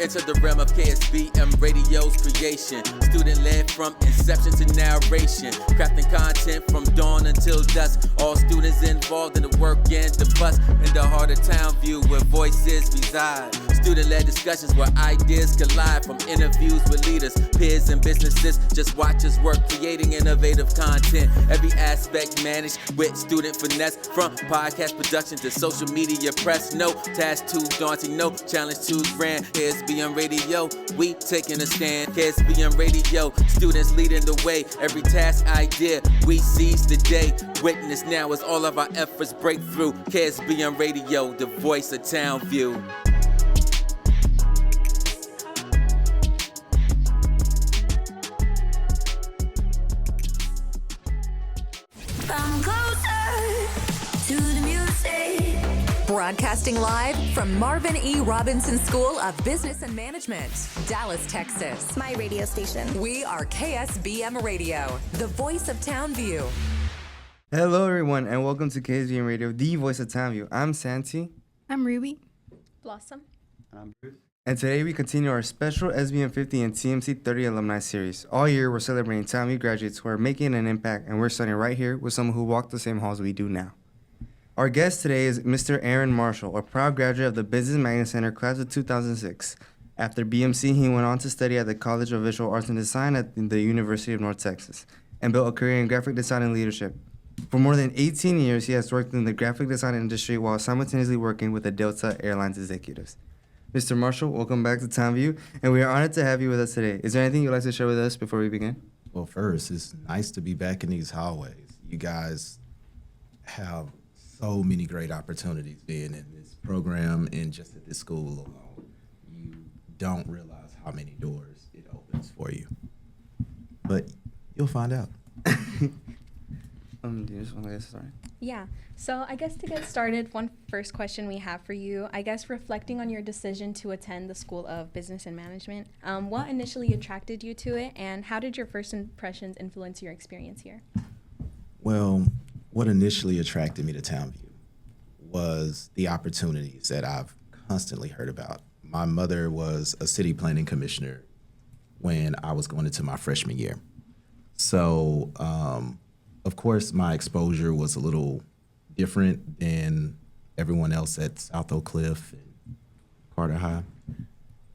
Enter the realm of KSBM radio's creation. Student-led from inception to narration. Crafting content from dawn until dusk. All students involved in the work and the fuss. In the heart of Townview where voices reside. Student-led discussions where ideas collide. From interviews with leaders, peers, and businesses. Just watch us work creating innovative content. Every aspect managed with student finesse. From podcast production to social media press. No task too daunting, no challenge too grand. KSBM Radio, we taking a stand. KSBM Radio, students leading the way. Every task idea, we seize the day. Witness now as all of our efforts break through. KSBM Radio, the voice of Townview. Come closer to the music. Broadcasting live from Marvin E. Robinson School of Business and Management, Dallas, Texas. My radio station. We are KSBM Radio, the voice of Townview. Hello, everyone, and welcome to KSBM Radio, the voice of Townview. I'm Santi. I'm Ruby. Blossom. I'm Bruce. And today we continue our special SBM 50 and TMC 30 alumni series. All year, we're celebrating Townview graduates who are making an impact, and we're starting right here with someone who walked the same halls we do now. Our guest today is Mr. Aaron Marshall, a proud graduate of the Business Magnet Center class of 2006. After BMC, he went on to study at the College of Visual Arts and Design at the University of North Texas and built a career in graphic design and leadership. For more than 18 years, he has worked in the graphic design industry while simultaneously working with the Delta Airlines executives. Mr. Marshall, welcome back to Townview, and we are honored to have you with us today. Is there anything you'd like to share with us before we begin? Well, first, it's nice to be back in these hallways. You guys have so many great opportunities being in this program and just at this school alone. You don't realize how many doors it opens for you. But you'll find out. Do you just want to get started? Yeah. So I guess to get started, one first question we have for you, I guess reflecting on your decision to attend the School of Business and Management, what initially attracted you to it, and how did your first impressions influence your experience here? Well, what initially attracted me to Townview was the opportunities that I've constantly heard about. My mother was a city planning commissioner when I was going into my freshman year. So, of course, my exposure was a little different than everyone else at South Oak Cliff and Carter High.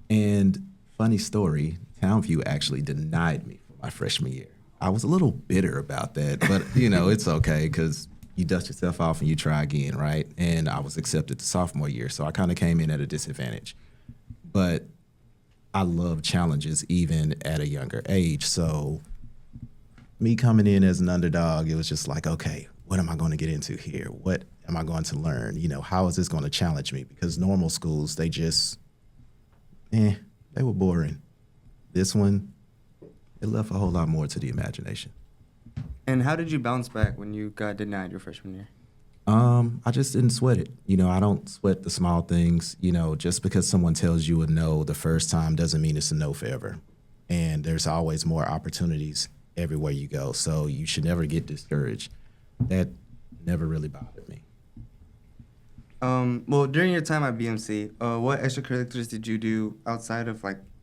And funny story, Townview actually denied me for my freshman year. I was a little bitter about that, but it's okay because you dust yourself off and you try again, right? And I was accepted the sophomore year, so I kind of came in at a disadvantage. But I love challenges even at a younger age, so me coming in as an underdog, it was just like, okay, what am I going to get into here? What am I going to learn? How is this going to challenge me? Because normal schools, they just, they were boring. This one, it left a whole lot more to the imagination. And how did you bounce back when you got denied your freshman year? I just didn't sweat it. I don't sweat the small things. Just because someone tells you a no the first time doesn't mean it's a no forever. And there's always more opportunities everywhere you go. So you should never get discouraged. That never really bothered me. Well, during your time at BMC, what extracurriculars did you do outside of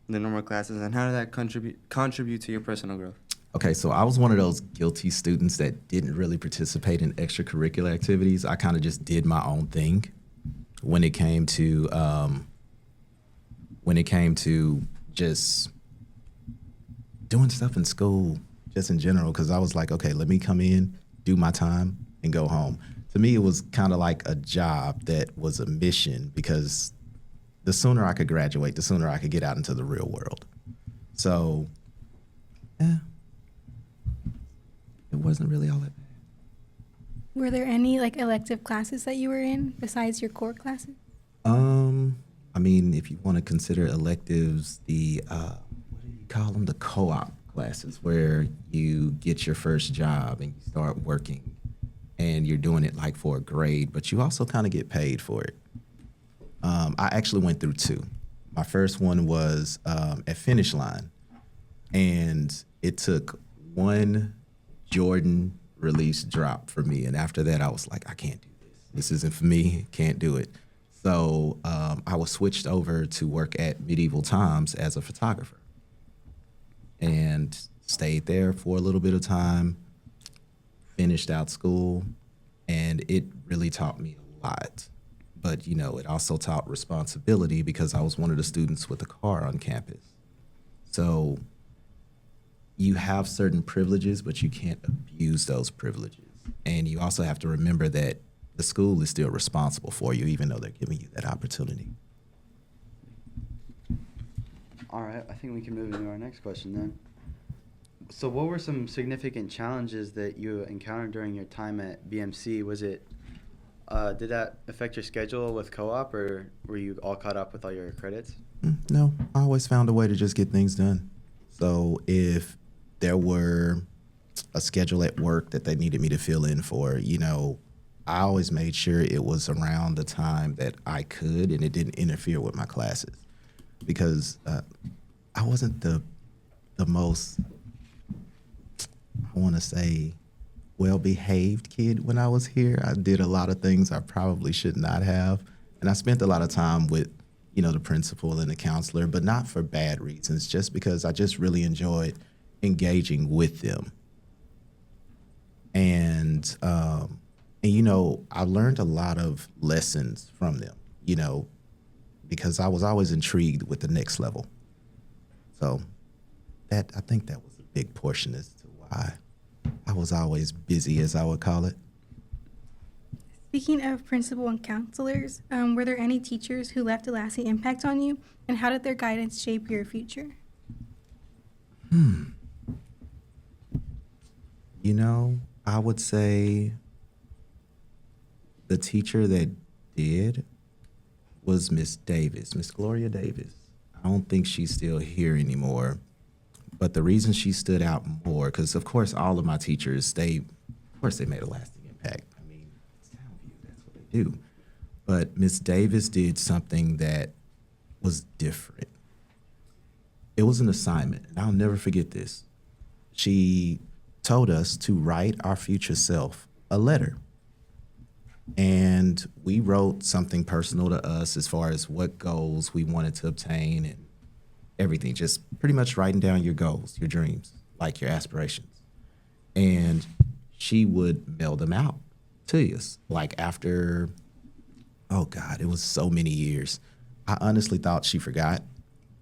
the normal classes, and how did that contribute to your personal growth? Okay, so I was one of those guilty students that didn't really participate in extracurricular activities. I kind of just did my own thing when it came to just doing stuff in school, just in general, because I was like, okay, let me come in, do my time, and go home. To me, it was kind of like a job that was a mission, because the sooner I could graduate, the sooner I could get out into the real world. So, it wasn't really all that bad. Were there any elective classes that you were in besides your core classes? If you want to consider electives, the what do you call them? The co-op classes, where you get your first job and you start working, and you're doing it for a grade, but you also kind of get paid for it. I actually went through two. My first one was at Finish Line, and it took one Jordan release drop for me, and after that I was like, I can't do this. This isn't for me, can't do it. So I was switched over to work at Medieval Times as a photographer and stayed there for a little bit of time, finished out school, and it really taught me a lot. But, you know, it also taught responsibility because I was one of the students with a car on campus. So you have certain privileges, but you can't abuse those privileges. And you also have to remember that the school is still responsible for you, even though they're giving you that opportunity. All right, I think we can move into our next question then. So what were some significant challenges that you encountered during your time at BMC? Was it, did that affect your schedule with co-op, or were you all caught up with all your credits? No, I always found a way to just get things done. So if there were a schedule at work that they needed me to fill in for, you know, I always made sure it was around the time that I could and it didn't interfere with my classes, because I wasn't the most, I want to say, well-behaved kid when I was here. I did a lot of things I probably should not have, and I spent a lot of time with, you know, the principal and the counselor, but not for bad reasons, just because I just really enjoyed engaging with them. And you know, I learned a lot of lessons from them, you know, because I was always intrigued with the next level. So I think that was a big portion as to why I was always busy, as I would call it. Speaking of principal and counselors, were there any teachers who left a lasting impact on you, and how did their guidance shape your future? You know, I would say the teacher that did was Miss Davis, Miss Gloria Davis. I don't think she's still here anymore, but the reason she stood out more, because of course all of my teachers, they made a lasting impact. I mean, it's Townview, that's what they do. But Miss Davis did something that was different. It was an assignment, and I'll never forget this. She told us to write our future self a letter. And we wrote something personal to us as far as what goals we wanted to obtain and everything, just pretty much writing down your goals, your dreams, like your aspirations. And she would mail them out to us. Like after, oh God, it was so many years. I honestly thought she forgot,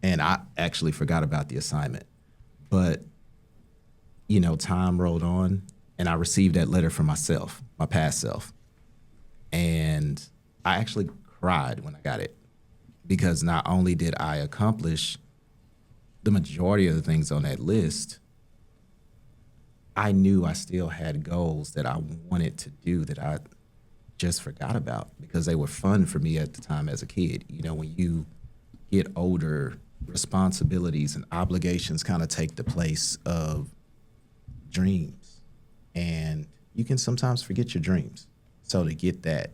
and I actually forgot about the assignment. But, you know, time rolled on, and I received that letter from myself, my past self. And I actually cried when I got it, because not only did I accomplish the majority of the things on that list, I knew I still had goals that I wanted to do that I just forgot about because they were fun for me at the time as a kid. You know, when you get older, responsibilities and obligations kind of take the place of dreams, and you can sometimes forget your dreams. So to get that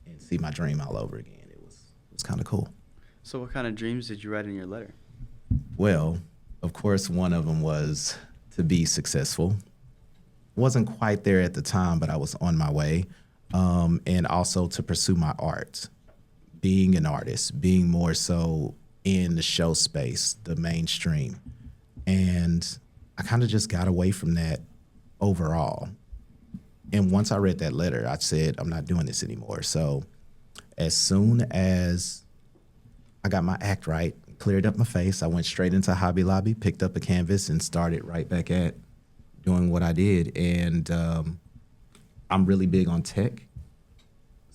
and see my dream all over again, it was kind of cool. So what kind of dreams did you write in your letter? Well, of course, one of them was to be successful. Wasn't quite there at the time, but I was on my way. And also to pursue my art, being an artist, being more so in the show space, the mainstream. And I kind of just got away from that overall. And once I read that letter, I said, I'm not doing this anymore. So as soon as I got my act right, cleared up my face, I went straight into Hobby Lobby, picked up a canvas, and started right back at doing what I did. And I'm really big on tech.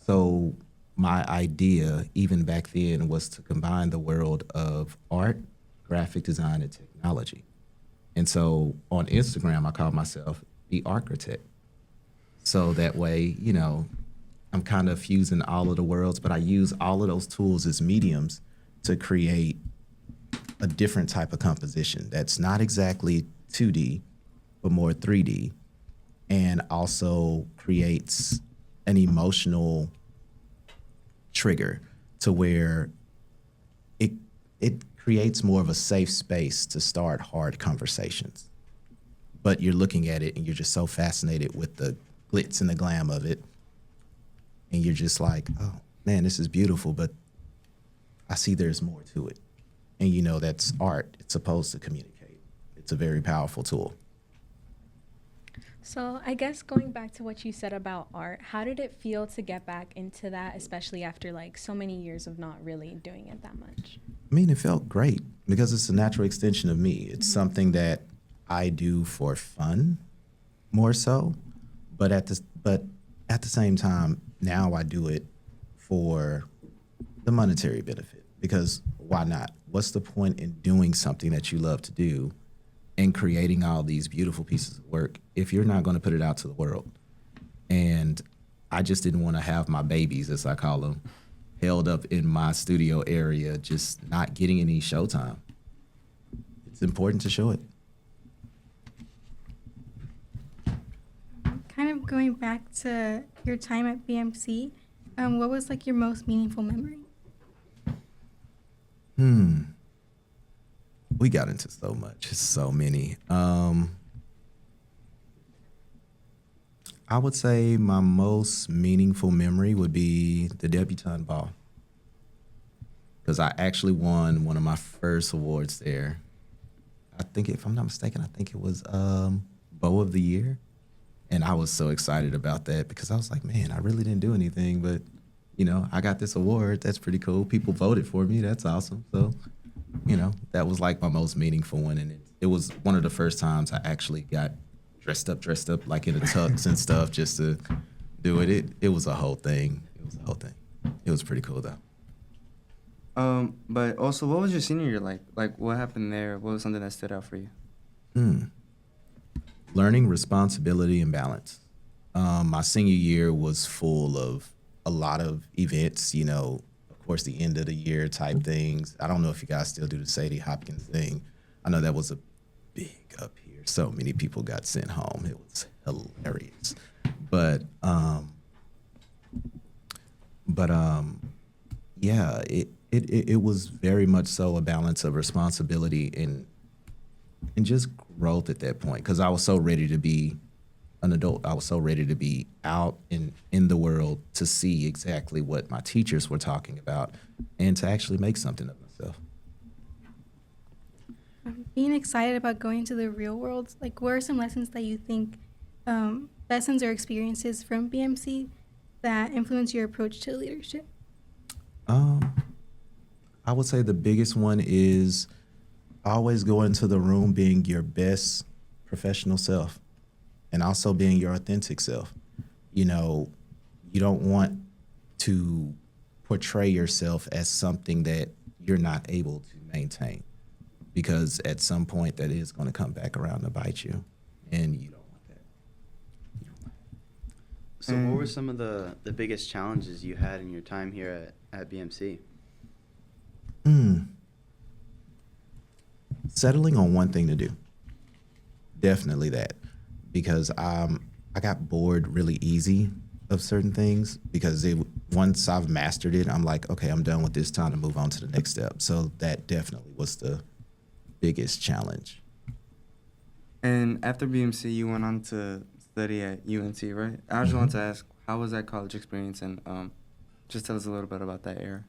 So my idea, even back then, was to combine the world of art, graphic design, and technology. And so on Instagram, I call myself the Architect. So that way, you know, I'm kind of fusing all of the worlds, but I use all of those tools as mediums to create a different type of composition that's not exactly 2D, but more 3D, and also creates an emotional trigger to where it creates more of a safe space to start hard conversations. But you're looking at it and you're just so fascinated with the glitz and the glam of it. And you're just like, oh, man, this is beautiful, but I see there's more to it. And you know, that's art. It's supposed to communicate. It's a very powerful tool. So I guess going back to what you said about art, how did it feel to get back into that, especially after like so many years of not really doing it that much? I mean, it felt great because it's a natural extension of me. It's something that I do for fun more so, but at the same time, now I do it for the monetary benefit, because why not? What's the point in doing something that you love to do and creating all these beautiful pieces of work if you're not going to put it out to the world? And I just didn't want to have my babies, as I call them, held up in my studio area, just not getting any showtime. It's important to show it. Kind of going back to your time at BMC, what was like your most meaningful memory? We got into so much, so many. I would say my most meaningful memory would be the debutante ball, because I actually won one of my first awards there. I think, if I'm not mistaken, I think it was Bow of the Year. And I was so excited about that because I was like, man, I really didn't do anything, but, you know, I got this award. That's pretty cool. People voted for me. That's awesome. So, you know, that was like my most meaningful one. And it was one of the first times I actually got dressed up like in a tux and stuff just to do it. It was a whole thing. It was pretty cool though. But also, what was your senior year like? Like, what happened there? What was something that stood out for you? Learning responsibility and balance. My senior year was full of a lot of events, you know, of course, the end of the year type things. I don't know if you guys still do the Sadie Hopkins thing. I know that was a big up here. So many people got sent home. It was hilarious. But yeah, it was very much so a balance of responsibility and just growth at that point, because I was so ready to be an adult. I was so ready to be out in the world to see exactly what my teachers were talking about and to actually make something of myself. Being excited about going to the real world, like what are some lessons that you think, lessons or experiences from BMC that influence your approach to leadership? I would say the biggest one is always go into the room being your best professional self and also being your authentic self. You know, you don't want to portray yourself as something that you're not able to maintain, because at some point that is going to come back around to bite you, and you don't want that. So what were some of the biggest challenges you had in your time here at BMC? Settling on one thing to do. Definitely that. Because I got bored really easy of certain things, because once I've mastered it, I'm like, okay, I'm done with this, time to move on to the next step. So that definitely was the biggest challenge. And after BMC, you went on to study at UNT, right? I just wanted to ask, how was that college experience? And just tell us a little bit about that era.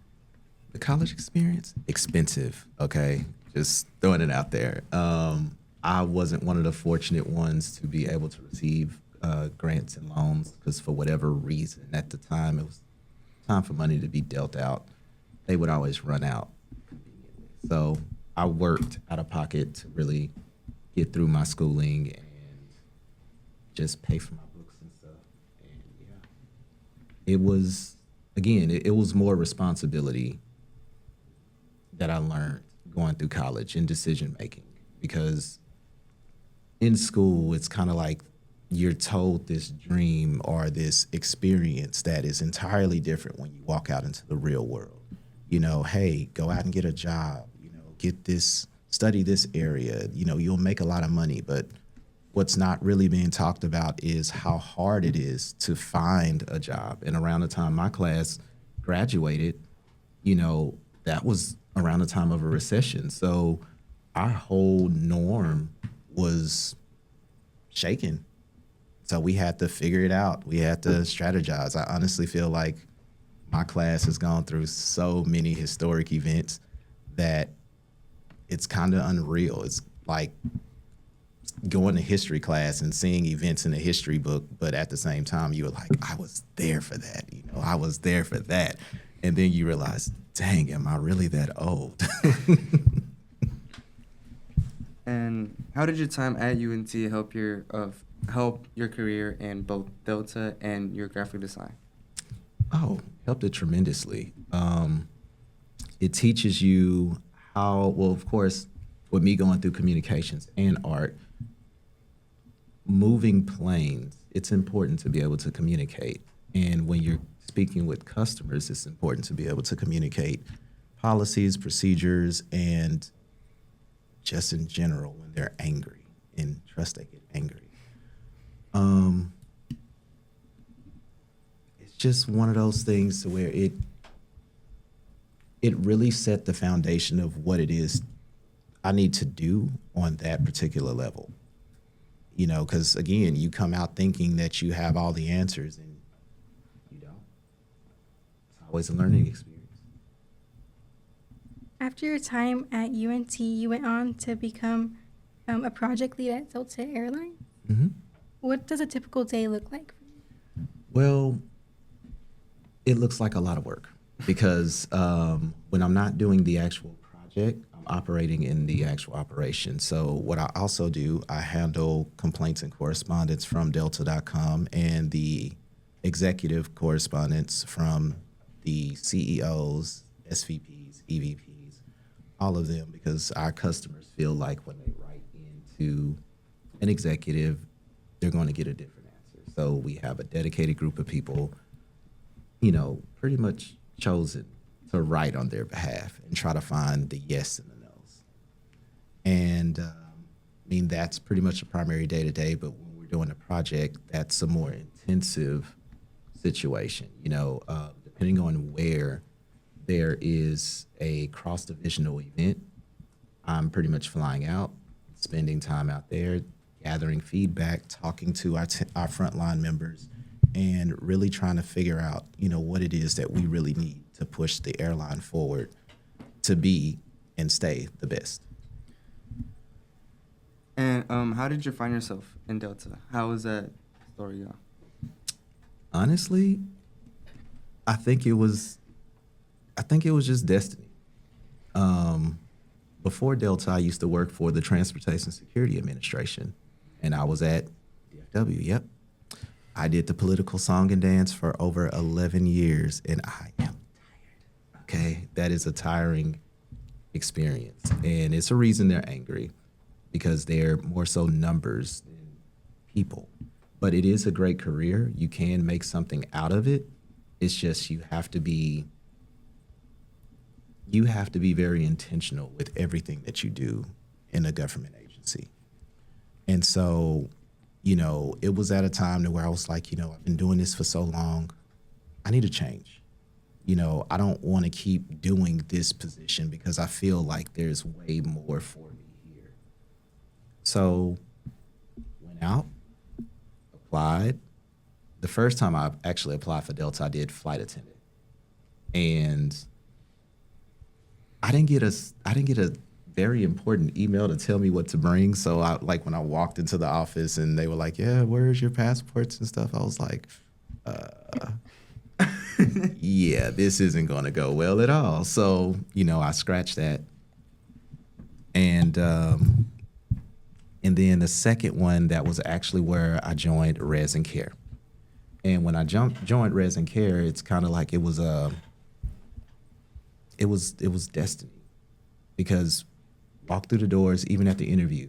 The college experience, expensive, okay? Just throwing it out there. I wasn't one of the fortunate ones to be able to receive grants and loans, because for whatever reason at the time, it was time for money to be dealt out. They would always run out conveniently. So I worked out of pocket to really get through my schooling and just pay for my books and stuff. And yeah, it was, again, it was more responsibility that I learned going through college and decision making, because in school, it's kind of like you're told this dream or this experience that is entirely different when you walk out into the real world. You know, hey, go out and get a job, you know, get this, study this area, you know, you'll make a lot of money. But what's not really being talked about is how hard it is to find a job. And around the time my class graduated, you know, that was around the time of a recession. So our whole norm was shaken. So we had to figure it out. We had to strategize. I honestly feel like my class has gone through so many historic events that it's kind of unreal. It's like going to history class and seeing events in the history book, but at the same time, you were like, I was there for that. I was there for that. And then you realize, dang, am I really that old? And how did your time at UNT help your career in both Delta and your graphic design? Oh, helped it tremendously. It teaches you how, well, of course, with me going through communications and art, moving planes, it's important to be able to communicate. And when you're speaking with customers, it's important to be able to communicate policies, procedures, and just in general when they're angry. And trust they get angry. It's just one of those things to where it really set the foundation of what it is I need to do on that particular level. Because again, you come out thinking that you have all the answers and you don't. It's always a learning experience. After your time at UNT, you went on to become a project lead at Delta Airlines. Mm-hmm. What does a typical day look like? Well, it looks like a lot of work because when I'm not doing the actual project, I'm operating in the actual operation. So what I also do, I handle complaints and correspondence from Delta.com and the executive correspondence from the CEOs, SVPs, EVPs, all of them, because our customers feel like when they write into an executive, they're going to get a different answer. So we have a dedicated group of people, pretty much chosen to write on their behalf and try to find the yes and the no's. And that's pretty much a primary day-to-day, but when we're doing a project, that's a more intensive situation. Depending on where there is a cross-divisional event, I'm pretty much flying out, spending time out there, gathering feedback, talking to our frontline members, and really trying to figure out, what it is that we really need to push the airline forward to be and stay the best. And how did you find yourself in Delta? How was that story going? Honestly, I think it was just destiny. Before Delta, I used to work for the Transportation Security Administration, and I was at DFW. Yep. I did the political song and dance for over 11 years, and I am tired. Okay, that is a tiring experience, and it's a reason they're angry, because they're more so numbers than people. But it is a great career. You can make something out of it. It's just you have to be very intentional with everything that you do in a government agency. And so, it was at a time where I was like, I've been doing this for so long. I need to change. I don't want to keep doing this position because I feel like there's way more for me here. So, went out, applied. The first time I actually applied for Delta, I did flight attendant. And I didn't get a very important email to tell me what to bring. So when I walked into the office and they were like, yeah, where's your passports and stuff? I was like, yeah, this isn't going to go well at all. So, I scratched that. And then the second one, that was actually where I joined Res and Care. And when I joined Res and Care, it's kind of like it was destiny, because walk through the doors, even at the interview,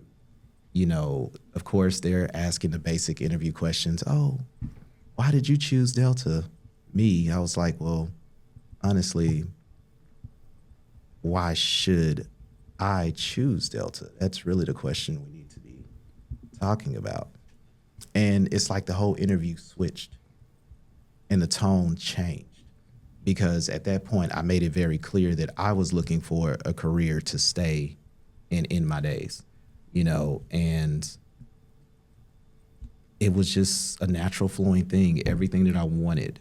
of course they're asking the basic interview questions. Oh, why did you choose Delta? Me, I was like, well, honestly, why should I choose Delta? That's really the question we need to be talking about. And it's like the whole interview switched and the tone changed. Because at that point, I made it very clear that I was looking for a career to stay in my days, and it was just a natural flowing thing. Everything that I wanted,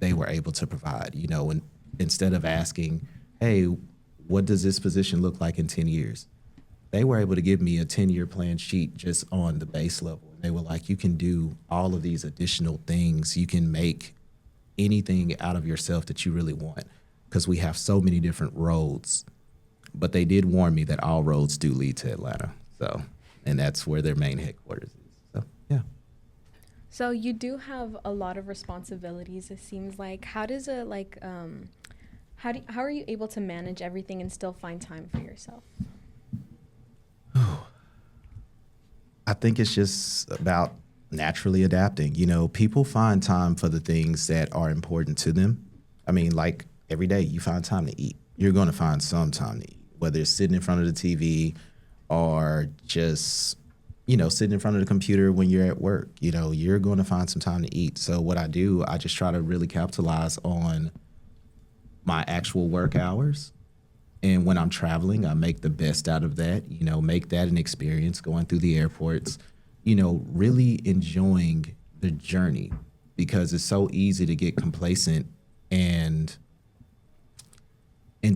they were able to provide, and instead of asking, hey, what does this position look like in 10 years? They were able to give me a 10-year plan sheet just on the base level. And they were like, you can do all of these additional things. You can make anything out of yourself that you really want, because we have so many different roads. But they did warn me that all roads do lead to Atlanta. So, and that's where their main headquarters is. So, yeah. So you do have a lot of responsibilities, it seems like. How does it how are you able to manage everything and still find time for yourself? I think it's just about naturally adapting. People find time for the things that are important to them. I mean, like every day you find time to eat. You're going to find some time to eat, whether it's sitting in front of the TV or just, sitting in front of the computer when you're at work. You're going to find some time to eat. So what I do, I just try to really capitalize on my actual work hours. And when I'm traveling, I make the best out of that, make that an experience, going through the airports, really enjoying the journey, because it's so easy to get complacent and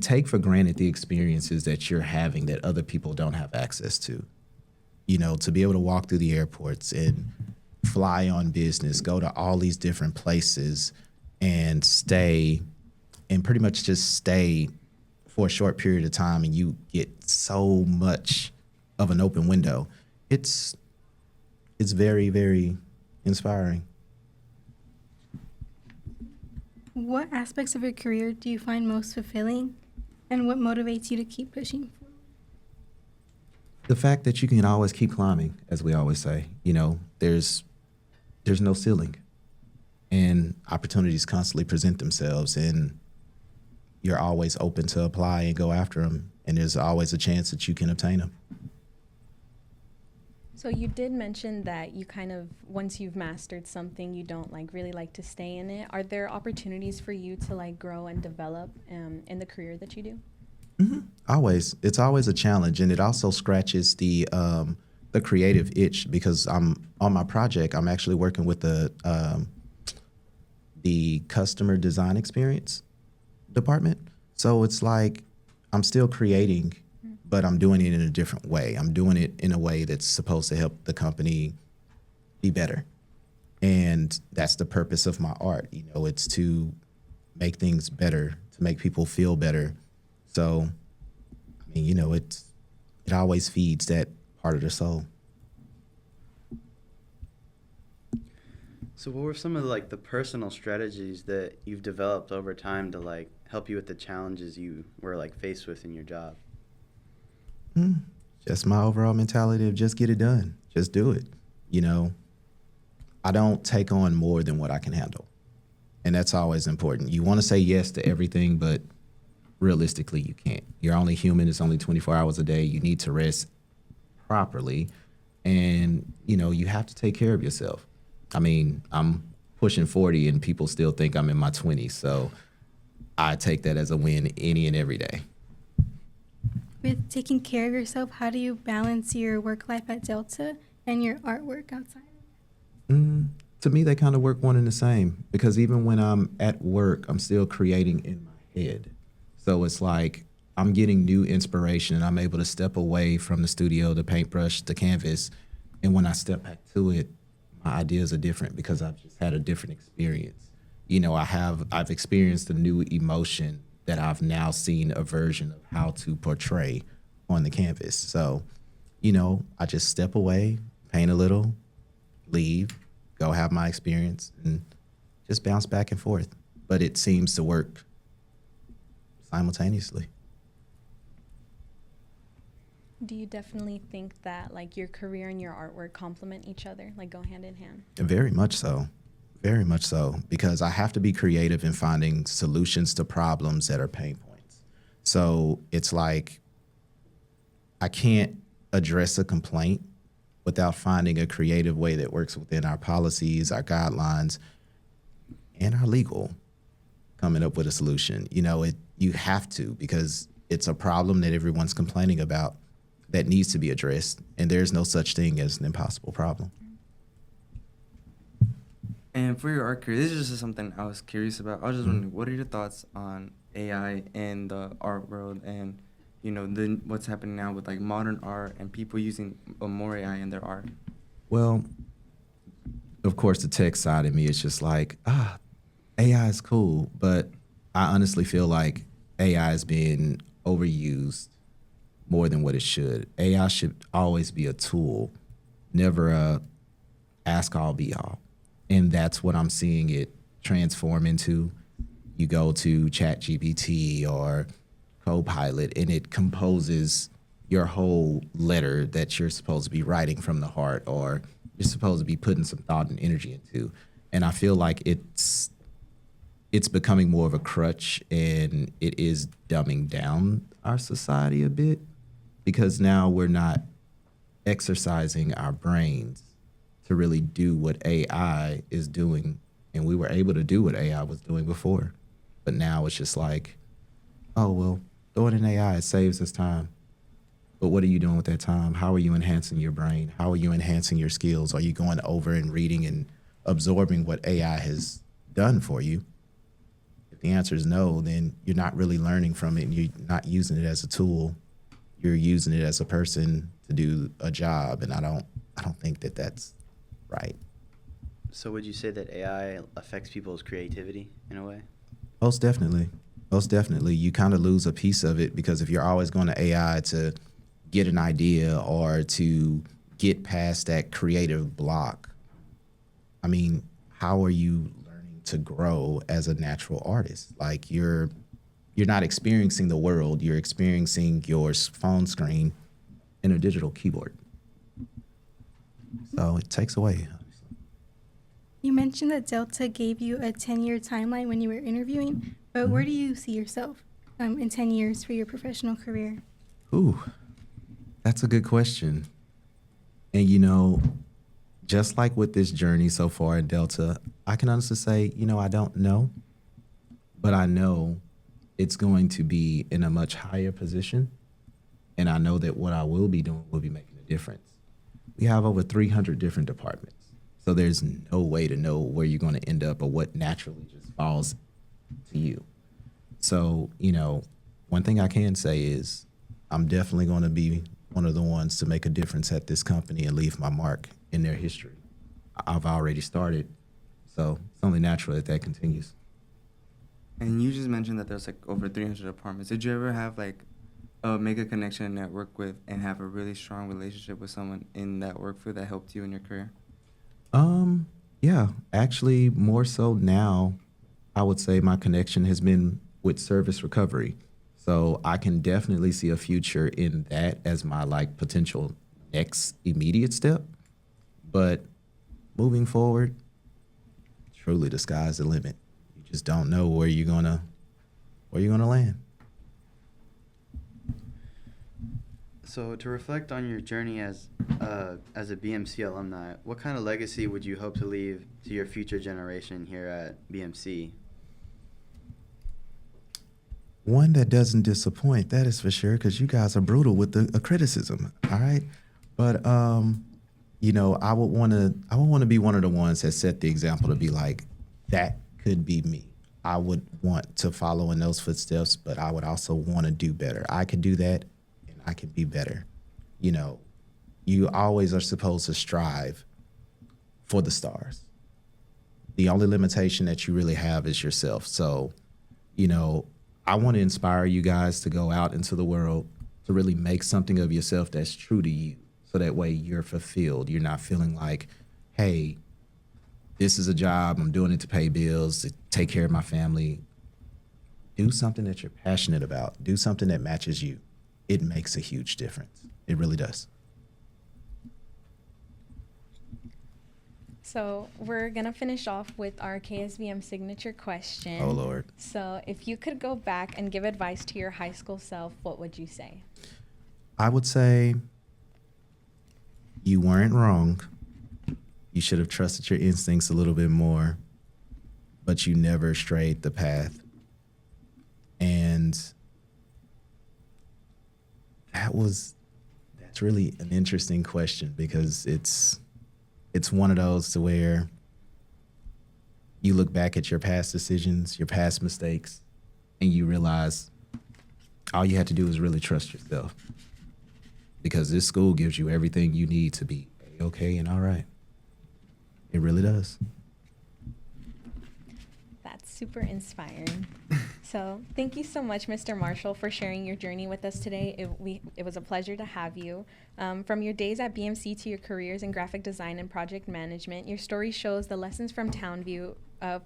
take for granted the experiences that you're having that other people don't have access to. To be able to walk through the airports and fly on business, go to all these different places and stay, and pretty much just stay for a short period of time, and you get so much of an open window. It's very, very inspiring. What aspects of your career do you find most fulfilling, and what motivates you to keep pushing forward? The fact that you can always keep climbing, as we always say. There's no ceiling, and opportunities constantly present themselves, and you're always open to apply and go after them, and there's always a chance that you can obtain them. So you did mention that you kind of, once you've mastered something, you don't really like to stay in it. Are there opportunities for you to grow and develop in the career that you do? Mm-hmm. Always. It's always a challenge, and it also scratches the creative itch, because I'm on my project. I'm actually working with the customer design experience department. So it's like I'm still creating, but I'm doing it in a different way. I'm doing it in a way that's supposed to help the company be better. And that's the purpose of my art. It's to make things better, to make people feel better. So, I mean, it always feeds that part of the soul. So what were some of the personal strategies that you've developed over time to help you with the challenges you were faced with in your job? Just my overall mentality of just get it done. Just do it. I don't take on more than what I can handle. And that's always important. You want to say yes to everything, but realistically you can't. You're only human. It's only 24 hours a day. You need to rest properly. And, you have to take care of yourself. I mean, I'm pushing 40 and people still think I'm in my 20s. So I take that as a win any and every day. With taking care of yourself, how do you balance your work life at Delta and your artwork outside? To me, they kind of work one and the same, because even when I'm at work, I'm still creating in my head. So it's like I'm getting new inspiration, and I'm able to step away from the studio, the paintbrush, the canvas. And when I step back to it, my ideas are different, because I've just had a different experience. I've experienced a new emotion that I've now seen a version of how to portray on the canvas. So, I just step away, paint a little, leave, go have my experience, and just bounce back and forth. But it seems to work simultaneously. Do you definitely think that your career and your artwork complement each other, go hand in hand? Very much so. Very much so, because I have to be creative in finding solutions to problems that are pain points. So it's like I can't address a complaint without finding a creative way that works within our policies, our guidelines, and our legal, coming up with a solution. You have to, because it's a problem that everyone's complaining about that needs to be addressed, and there's no such thing as an impossible problem. And for your art career, this is just something I was curious about. I was just wondering, what are your thoughts on AI in the art world, and what's happening now with like modern art and people using more AI in their art? Well, of course, the tech side of me is just like, AI is cool, but I honestly feel like AI is being overused more than what it should. AI should always be a tool, never a ask all be all. And that's what I'm seeing it transform into. You go to ChatGPT or Copilot, and it composes your whole letter that you're supposed to be writing from the heart, or you're supposed to be putting some thought and energy into. And I feel like it's becoming more of a crutch, and it is dumbing down our society a bit, because now we're not exercising our brains to really do what AI is doing. And we were able to do what AI was doing before. But now it's just like, oh, well, throw it in AI, it saves us time. But what are you doing with that time? How are you enhancing your brain? How are you enhancing your skills? Are you going over and reading and absorbing what AI has done for you? If the answer is no, then you're not really learning from it, and you're not using it as a tool. You're using it as a person to do a job, and I don't think that that's right. So would you say that AI affects people's creativity in a way? Most definitely. Most definitely. You kind of lose a piece of it, because if you're always going to AI to get an idea or to get past that creative block, I mean, how are you learning to grow as a natural artist? Like, you're not experiencing the world, you're experiencing your phone screen and a digital keyboard. So it takes away. You mentioned that Delta gave you a 10-year timeline when you were interviewing, but where do you see yourself in 10 years for your professional career? Ooh, that's a good question. And just like with this journey so far in Delta, I can honestly say, I don't know, but I know it's going to be in a much higher position. And I know that what I will be doing will be making a difference. We have over 300 different departments. So there's no way to know where you're going to end up or what naturally just falls to you. So, one thing I can say is I'm definitely going to be one of the ones to make a difference at this company and leave my mark in their history. I've already started, so it's only natural that continues. And you just mentioned that there's like over 300 departments. Did you ever have like make a connection and network with and have a really strong relationship with someone in that work field that helped you in your career? Yeah, actually more so now, I would say my connection has been with service recovery. So I can definitely see a future in that as my potential next immediate step. But moving forward, truly the sky's the limit. You just don't know where you're gonna land. So to reflect on your journey as a BMC alumni, what kind of legacy would you hope to leave to your future generation here at BMC? One that doesn't disappoint, that is for sure, because you guys are brutal with the criticism, all right? But I would want to be one of the ones that set the example to be like, that could be me. I would want to follow in those footsteps, but I would also want to do better. I could do that, and I can be better. You always are supposed to strive for the stars. The only limitation that you really have is yourself. So, I want to inspire you guys to go out into the world to really make something of yourself that's true to you. So that way you're fulfilled. You're not feeling like, hey, this is a job, I'm doing it to pay bills, to take care of my family. Do something that you're passionate about. Do something that matches you. It makes a huge difference. It really does. So we're going to finish off with our KSBM signature question. Oh, Lord. So if you could go back and give advice to your high school self, what would you say? I would say you weren't wrong. You should have trusted your instincts a little bit more, but you never strayed the path. And that's really an interesting question, because it's one of those to where you look back at your past decisions, your past mistakes, and you realize all you had to do is really trust yourself. Because this school gives you everything you need to be okay and all right. It really does. That's super inspiring. So thank you so much, Mr. Marshall, for sharing your journey with us today. It was a pleasure to have you. From your days at BMC to your careers in graphic design and project management, your story shows the lessons from Townview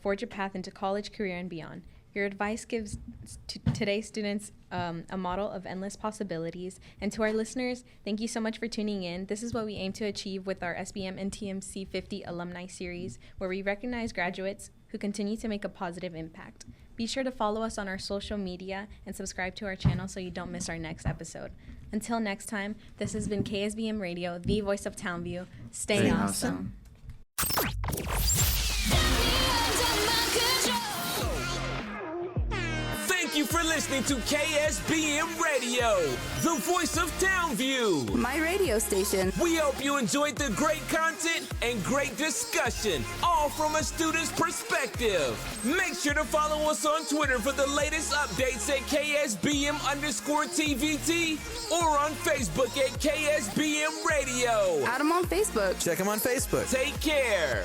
forge a path into college, career, and beyond. Your advice gives today's students a model of endless possibilities. And to our listeners, thank you so much for tuning in. This is what we aim to achieve with our SBM and TMC 50 Alumni Series, where we recognize graduates who continue to make a positive impact. Be sure to follow us on our social media and subscribe to our channel so you don't miss our next episode. Until next time, this has been KSBM Radio, the voice of Townview. Stay awesome. Thank you for listening to KSBM Radio, the voice of Townview. My radio station. We hope you enjoyed the great content and great discussion, all from a student's perspective. Make sure to follow us on Twitter for the latest updates at KSBM_TVT or on Facebook at KSBM Radio. Add them on Facebook. Check them on Facebook. Take care.